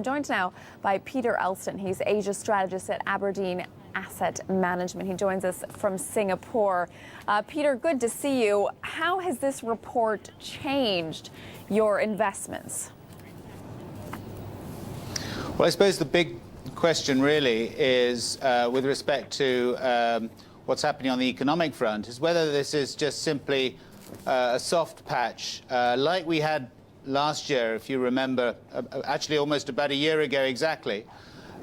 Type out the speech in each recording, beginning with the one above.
I'm joined now by Peter Elston. He's Asia strategist at Aberdeen Asset Management. He joins us from Singapore. Peter, good to see you. How has this report changed your investments? Well, I suppose the big question really is, with respect to what's happening on the economic front, is whether this is just simply a soft patch like we had last year, if you remember, actually almost about a year ago exactly,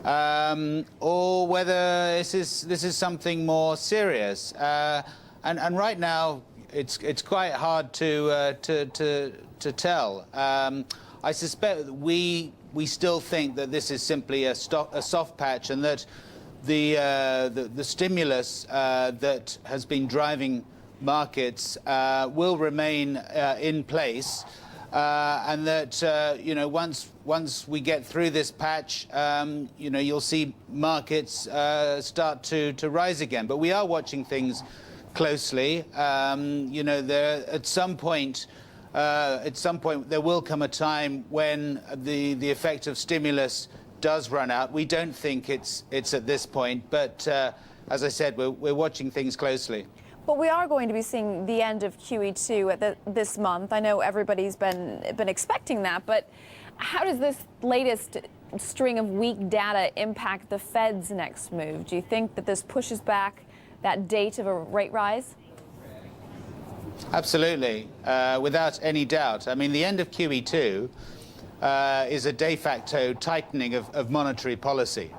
or whether this is something more serious. And right now, it's quite hard to tell. I suspect that we still think that this is simply a soft patch, and that the stimulus that has been driving markets will remain in place, and that once we get through this patch, you'll see markets start to rise again. But we are watching things closely. At some point there will come a time when the effect of stimulus does run out. We don't think it's at this point, but as I said, we're watching things closely. But we are going to be seeing the end of QE2 this month. I know everybody's been expecting that, but how does this latest string of weak data impact the Fed's next move? Do you think that this pushes back that date of a rate rise? Absolutely, without any doubt. I mean, the end of QE2 is a de facto tightening of monetary policy.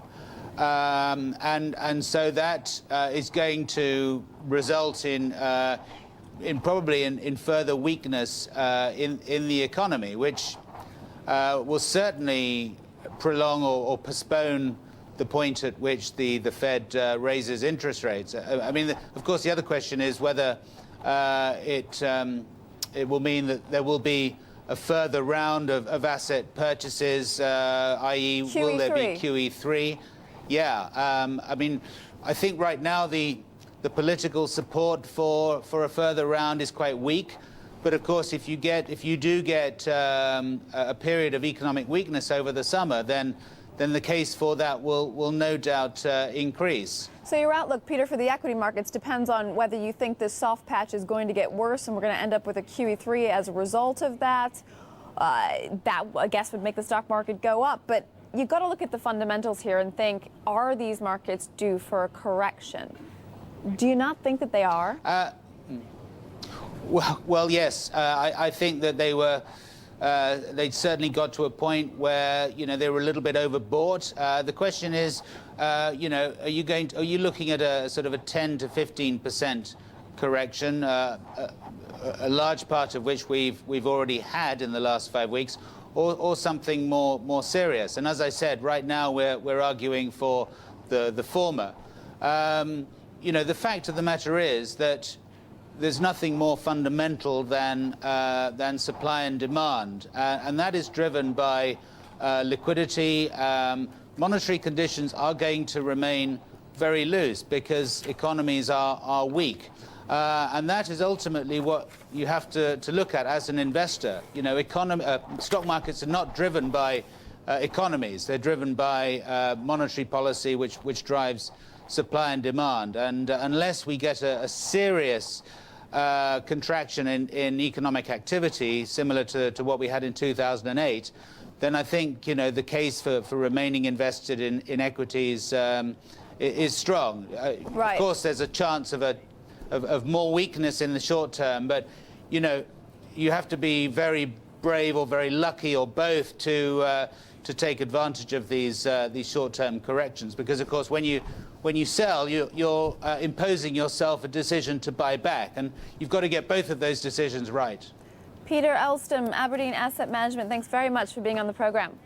And so that is going to result in probably further weakness in the economy, which will certainly prolong or postpone the point at which the Fed raises interest rates. I mean, of course, the other question is whether it will mean that there will be a further round of asset purchases, i.e., will there be QE3? Yeah, I mean, I think right now the political support for a further round is quite weak. But of course, if you do get a period of economic weakness over the summer, then the case for that will no doubt increase. So your outlook, Peter, for the equity markets depends on whether you think this soft patch is going to get worse and we're going to end up with a QE3 as a result of that. That, I guess, would make the stock market go up. But you've got to look at the fundamentals here and think, are these markets due for a correction? Do you not think that they are? Well, yes. I think that they'd certainly got to a point where they were a little bit overbought. The question is, are you looking at a sort of a 10 to 15% correction, a large part of which we've already had in the last 5 weeks, or something more serious? And as I said, right now we're arguing for the former. The fact of the matter is that there's nothing more fundamental than supply and demand, and that is driven by liquidity. Monetary conditions are going to remain very loose because economies are weak, and that is ultimately what you have to look at as an investor. Stock markets are not driven by economies; they're driven by monetary policy, which drives supply and demand. And unless we get a serious contraction in economic activity, similar to what we had in 2008, then I think the case for remaining invested in equities is strong. Right. Of course, there's a chance of more weakness in the short term, but you have to be very brave or very lucky or both to take advantage of these short-term corrections, because of course when you sell, you're imposing yourself a decision to buy back, and you've got to get both of those decisions right. Peter Elston, Aberdeen Asset Management, thanks very much for being on the program.